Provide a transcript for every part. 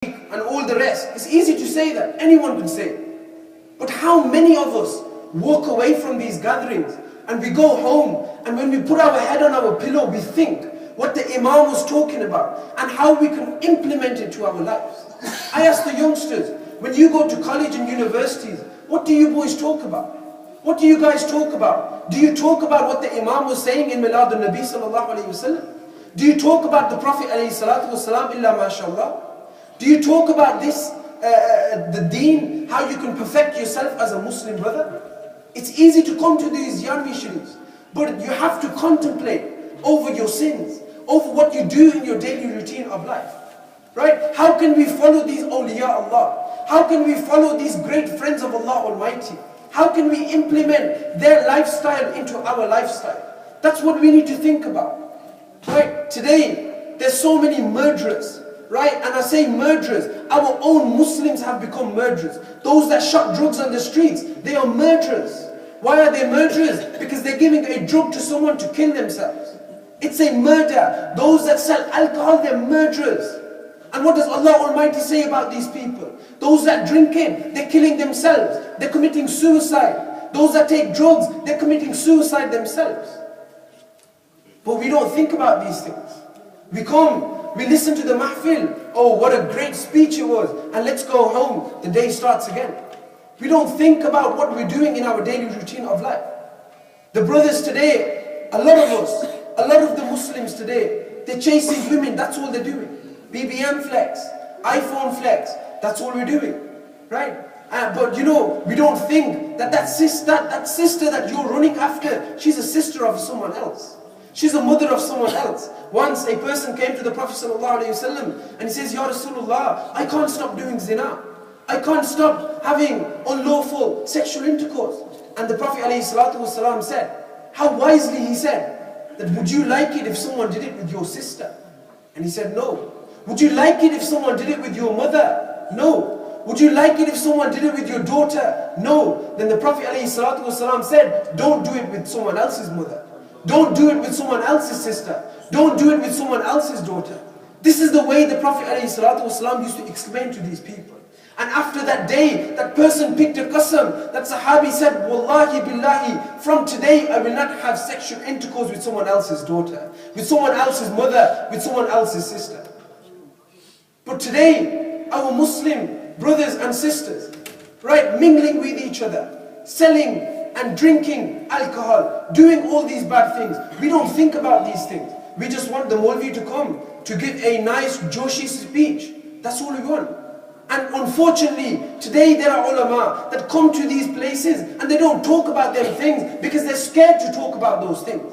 and all the rest. It's easy to say that, anyone can say it. But how many of us walk away from these gatherings and we go home, and when we put our head on our pillow, we think what the Imam was talking about and how we can implement it to our lives. I ask the youngsters, when you go to college and universities, what do you boys talk about? What do you guys talk about? Do you talk about what the Imam was saying in Milad al-Nabi sallallahu alayhi wasallam? Do you talk about the Prophet alayhi salatu wasalam, illa mashallah? Do you talk about this, the deen, how you can perfect yourself as a Muslim brother? It's easy to come to these Yarmi Sharifs, but you have to contemplate over your sins, over what you do in your daily routine of life. Right? How can we follow these awliya Allah? How can we follow these great friends of Allah Almighty? How can we implement their lifestyle into our lifestyle? That's what we need to think about. Right? Today, there's so many murderers. Right? And I say murderers, our own Muslims have become murderers. Those that shot drugs on the streets, they are murderers. Why are they murderers? Because they're giving a drug to someone to kill themselves. It's a murder. Those that sell alcohol, they're murderers. And what does Allah Almighty say about these people? Those that drink it, they're killing themselves. They're committing suicide. Those that take drugs, they're committing suicide themselves. But we don't think about these things. We come, we listen to the mahfil. Oh, what a great speech it was. And let's go home. The day starts again. We don't think about what we're doing in our daily routine of life. The brothers today, a lot of us, a lot of the Muslims today, they're chasing women. That's all they're doing. BBM flex, iPhone flex. That's all we're doing. Right? But you know, we don't think that sister that you're running after, she's a sister of someone else. She's a mother of someone else. Once a person came to the Prophet ﷺ and he says, Ya Rasulullah, I can't stop doing zina. I can't stop having unlawful sexual intercourse. And the Prophet ﷺ said, how wisely he said, that would you like it if someone did it with your sister? And he said, no. Would you like it if someone did it with your mother? No. Would you like it if someone did it with your daughter? No. Then the Prophet ﷺ said, don't do it with someone else's mother. Don't do it with someone else's sister. Don't do it with someone else's daughter. This is the way the Prophet ﷺ used to explain to these people. And after that day, that person picked a qasam. That Sahabi said, Wallahi billahi, from today I will not have sexual intercourse with someone else's daughter, with someone else's mother, with someone else's sister. But today, our Muslim brothers and sisters, right, mingling with each other, selling and drinking alcohol, doing all these bad things. We don't think about these things. We just want the Maulvi to come to give a nice Joshi speech. That's all we want. And unfortunately, today there are ulama that come to these places and they don't talk about them things because they're scared to talk about those things.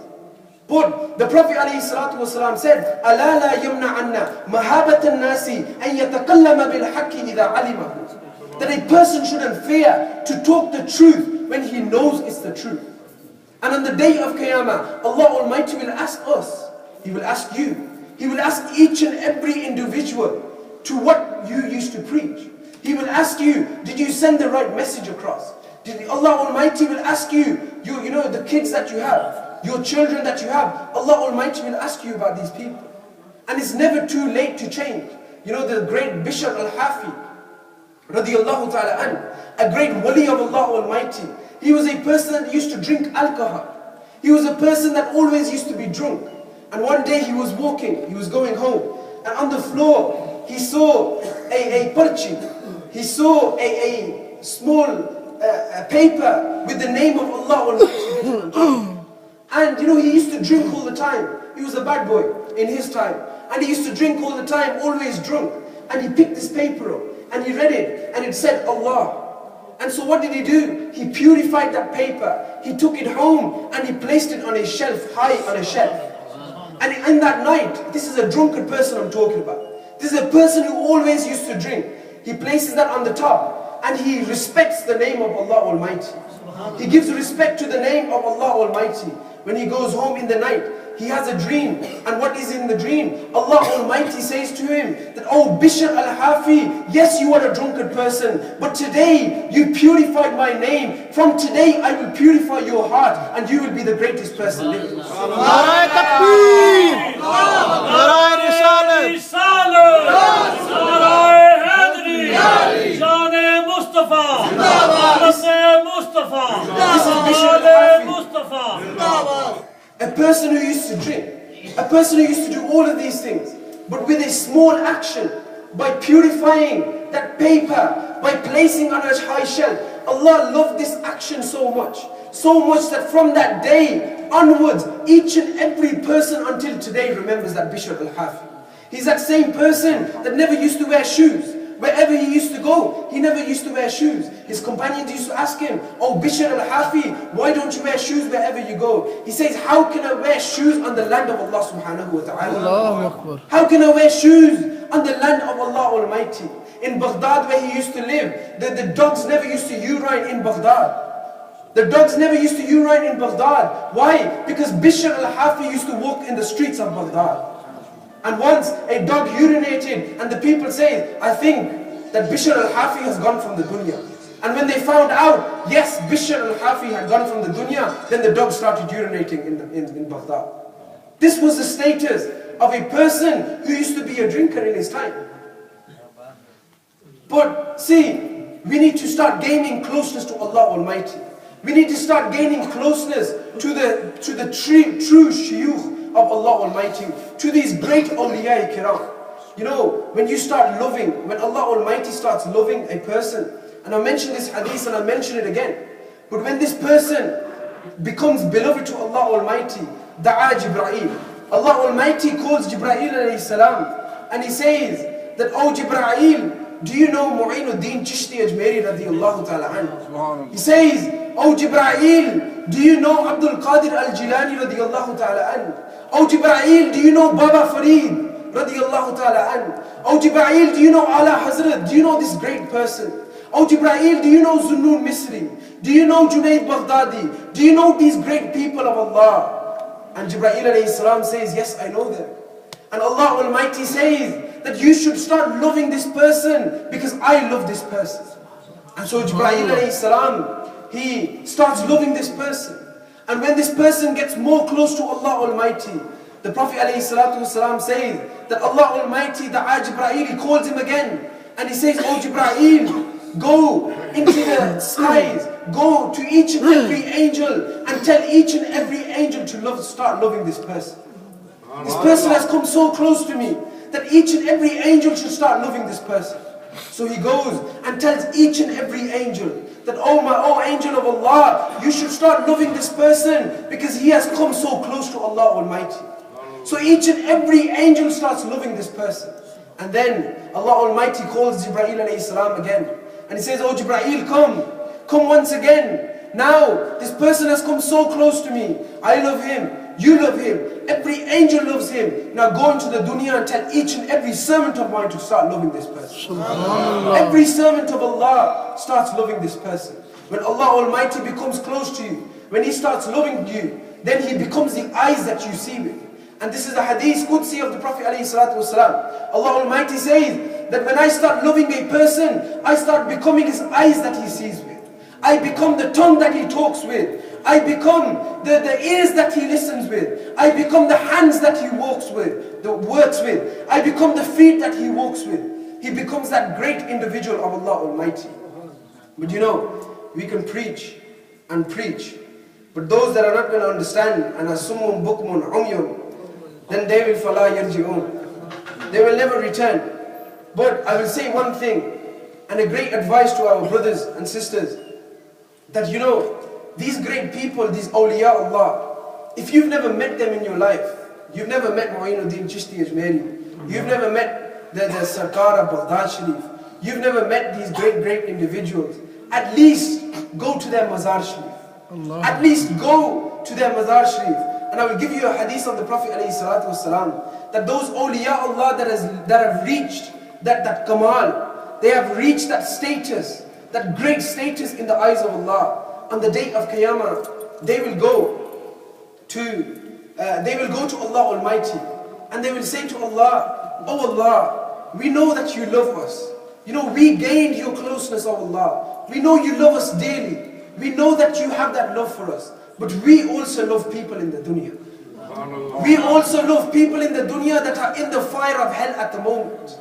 But the Prophet ﷺ said, أَلَا لَا يَمْنَعَنَّ مَهَابَةَ النَّاسِ أَن يَتَقَلَّمَ بِالْحَقِّ إِذَا عَلِمَهُ. That a person shouldn't fear to talk the truth when he knows it's the truth. And on the day of Qiyamah, Allah Almighty will ask us, He will ask you, He will ask each and every individual to what you used to preach. He will ask you, did you send the right message across? Allah Almighty will ask you, you know, the kids that you have, your children that you have, Allah Almighty will ask you about these people. And it's never too late to change. You know, the great Bishr al-Hafi, radiyallahu ta'ala an, a great wali of Allah Almighty. He was a person that used to drink alcohol. He was a person that always used to be drunk. And one day he was walking, he was going home, and on the floor, he saw a parchi. He saw a small paper with the name of Allah Almighty. And you know, he used to drink all the time. He was a bad boy in his time. And he used to drink all the time, always drunk. And he picked this paper up, and he read it, and it said Allah. And so what did he do? He purified that paper. He took it home, and he placed it on a shelf, high on a shelf. And in that night, this is a drunken person I'm talking about. This is a person who always used to drink. He places that on the top, and he respects the name of Allah Almighty. He gives respect to the name of Allah Almighty. When he goes home in the night, he has a dream. And what is in the dream? Allah Almighty says to him that, oh Bishr al-Hafi, yes, you are a drunkard person, but today you purified my name. From today I will purify your heart, and you will be the greatest person living. Narai Takbir! Narai Risalat! Bishr al-Hafi. A person who used to drink, a person who used to do all of these things, but with a small action, by purifying that paper, by placing on a high shelf. Allah loved this action so much that from that day onwards, each and every person until today remembers that Bishr al-Hafi. He's that same person that never used to wear shoes. Wherever he used to go, he never used to wear shoes. His companions used to ask him, "Oh Bishr al-Hafi, why don't you wear shoes wherever you go?" He says, "How can I wear shoes on the land of Allah subhanahu wa ta'ala? How can I wear shoes on the land of Allah Almighty?" In Baghdad where he used to live, the dogs never used to urine in Baghdad. The dogs never used to urine in Baghdad. Why? Because Bishr al-Hafi used to walk in the streets of Baghdad. And once a dog urinated and the people say, "I think that Bishr al-Hafi has gone from the dunya." And when they found out, yes, Bishr al-Hafi had gone from the dunya, then the dog started urinating in Baghdad. This was the status of a person who used to be a drinker in his time. But see, we need to start gaining closeness to Allah Almighty. We need to start gaining closeness to the true shuyukh of Allah Almighty, to these great awliya kiram. You know, when you start loving, when Allah Almighty starts loving a person, and I mentioned this hadith and I mention it again, but when this person becomes beloved to Allah Almighty, da'a Jibreel. Allah Almighty calls Jibreel alayhi salam, and he says that, "Oh Jibreel, do you know Mu'inuddin Chishti Ajmeri radiyallahu ta'ala anhu?" He says, "Oh Jibreel, do you know Abdul Qadir al-Jilani radiyallahu ta'ala anhu? Oh Jibreel, do you know Baba Farid radiyallahu ta'ala anhu? Oh Jibreel, do you know Ala Hazrat? Do you know this great person? Oh Jibreel, do you know Zunnun Misri? Do you know Junaid Baghdadi? Do you know these great people of Allah?" And Jibreel alayhi salam says, "Yes, I know them." And Allah Almighty says that you should start loving this person because I love this person. And so Jibreel alayhi salam, he starts loving this person. And when this person gets more close to Allah Almighty, the Prophet ﷺ says that Allah Almighty, da'a Jibreel, he calls him again. And he says, "Oh Jibreel, go into the skies, go to each and every angel and tell each and every angel to start loving this person. This person has come so close to me that each and every angel should start loving this person." So he goes and tells each and every angel that, "Oh angel of Allah, you should start loving this person because he has come so close to Allah Almighty." So each and every angel starts loving this person. And then Allah Almighty calls Jibreel alayhi salam again. And he says, "Oh Jibreel, come once again. Now this person has come so close to me. I love him, you love him, every angel loves him. Now go into the dunya and tell each and every servant of mine to start loving this person." Every servant of Allah starts loving this person. When Allah Almighty becomes close to you, when He starts loving you, then He becomes the eyes that you see with. And this is the hadith Qudsi of the Prophet ﷺ. Allah Almighty says that when I start loving a person, I start becoming his eyes that he sees with. I become the tongue that he talks with. I become the ears that he listens with. I become the hands that he works with. I become the feet that he walks with. He becomes that great individual of Allah Almighty. But you know, we can preach and preach, but those that are not going to understand, and are summun bukmun umyun, then they will fala yarji'un. They will never return. But I will say one thing, and a great advice to our brothers and sisters, that you know, these great people, these awliya Allah, if you've never met them in your life, you've never met Mu'inuddin Chishti Ajmeri, you've never met the Sarkar of Baghdad Sharif, you've never met these great individuals, at least go to their Mazar Sharif. At least go to their Mazar Sharif. And I will give you a hadith of the Prophet ﷺ, that those awliya Allah that have reached that kamal, they have reached that status, that great status in the eyes of Allah. On the day of Qiyamah, they will go to Allah Almighty, and they will say to Allah, "Oh Allah, we know that you love us. You know, we gained your closeness, oh Allah. We know you love us daily. We know that you have that love for us. But we also love people in the dunya. We also love people in the dunya that are in the fire of hell at the moment.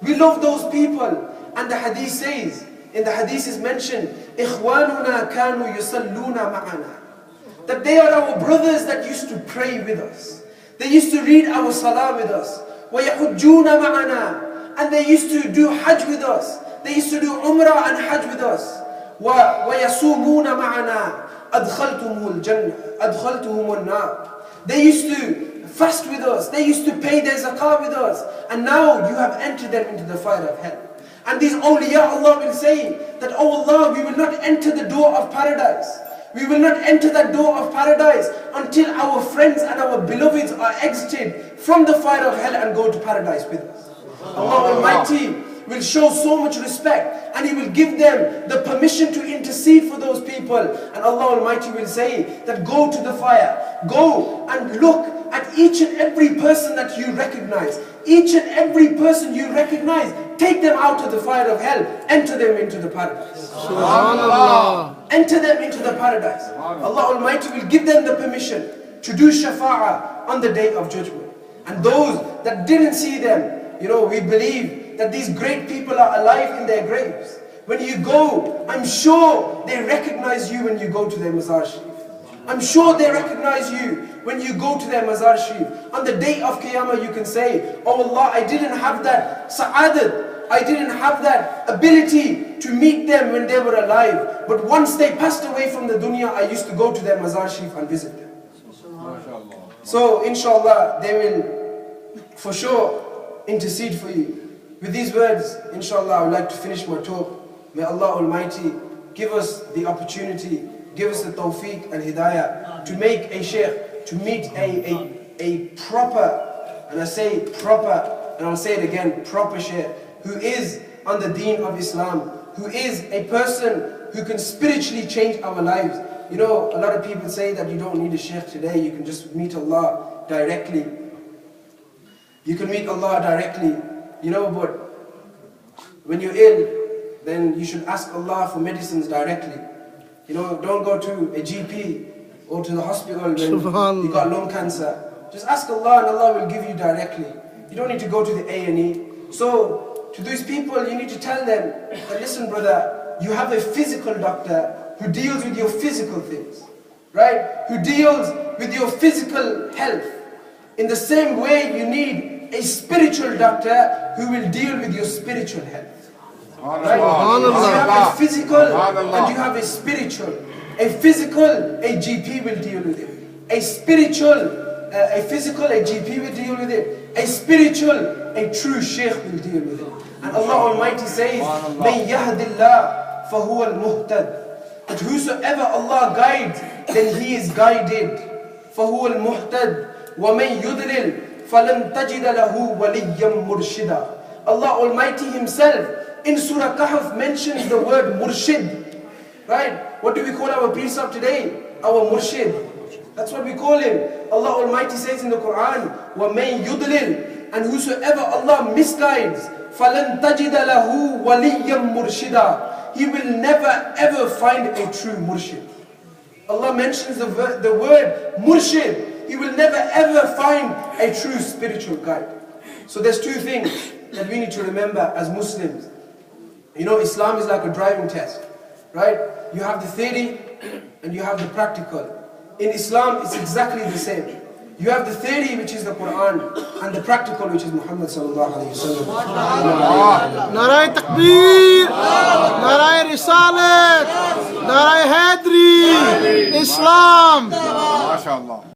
We love those people." And the hadith says In the hadith is mentioned, إِخْوَانُنَا كَانُوا يُصَلُّونَ مَعَنَا, that they are our brothers that used to pray with us. They used to read our salah with us. وَيَحُجُّونَ مَعَنَا, and they used to do hajj with us. They used to do umrah and hajj with us. وَيَصُومُونَ مَعَنَا أَدْخَلْتُمُ الْجَنَّةِ أَدْخَلْتُهُمُ النَّارِ. They used to fast with us. They used to pay their zakah with us. And now you have entered them into the fire of hell. And these awliya Allah will say that, oh Allah, we will not enter the door of paradise. We will not enter that door of paradise until our friends and our beloveds are exited from the fire of hell and go to paradise with us. Allah Almighty will show so much respect, and He will give them the permission to intercede for those people. And Allah Almighty will say that go to the fire, go and look at each and every person that you recognize. Each and every person you recognize, take them out of the fire of hell, enter them into the paradise. Subhanallah. Enter them into the paradise. Allah Almighty will give them the permission to do shafa'ah on the day of judgment. And those that didn't see them, we believe that these great people are alive in their graves. When you go, I'm sure they recognize you when you go to their mazar sharif. I'm sure they recognize you when you go to their mazar sharif. On the day of Qiyamah you can say, oh Allah, I didn't have that sa'adat, I didn't have that ability to meet them when they were alive. But once they passed away from the dunya, I used to go to their mazar sharif and visit them. So inshallah, they will for sure intercede for you. With these words, inshallah, I would like to finish my talk. May Allah Almighty give us the opportunity, give us the tawfiq and hidayah to make a shaykh, to meet a proper, and I say proper, and I'll say it again, proper shaykh, who is on the deen of Islam, who is a person who can spiritually change our lives. A lot of people say that you don't need a shaykh today, you can just meet Allah directly. You can meet Allah directly, but when you're ill, then you should ask Allah for medicines directly. Don't go to a GP or to the hospital when you got lung cancer. Just ask Allah and Allah will give you directly. You don't need to go to the A&E. So, to these people, you need to tell them that, listen brother, you have a physical doctor who deals with your physical things, right? Who deals with your physical health. In the same way, you need a spiritual doctor who will deal with your spiritual health. Right? So you have a physical and you have a spiritual. A physical, a GP will deal with it. A spiritual, a physical, a GP will deal with it. A spiritual, a true sheikh will deal with it. And Allah Almighty says, مَنْ يَهْدِ اللَّهِ فَهُوَ الْمُهْتَدِ, that whosoever Allah guides, then he is guided. فَهُوَ الْمُهْتَدِ وَمَنْ يُضْلِلْ فَلَنْ تَجِدَ لَهُ وَلِيًّا مُرْشِدًا. Allah Almighty Himself in Surah Kahf mentions the word murshid. Right? What do we call our Pir Sahib today? Our murshid. That's what we call him. Allah Almighty says in the Quran, وَمَنْ يُضْلِلْ, and whosoever Allah misguides, فَلَنْ تَجِدَ لَهُ وَلِيًّا مُرْشِدًا, he will never ever find a true murshid. Allah mentions the word murshid. He will never ever find a true spiritual guide. So there's two things that we need to remember as Muslims. Islam is like a driving test, right? You have the theory and you have the practical. In Islam, it's exactly the same. You have the theory, which is the Quran, and the practical, which is Muhammad sallallahu alayhi wa sallam. Narai Takbir, Narai Risalat, Narai Hadri, Islam. MashaAllah.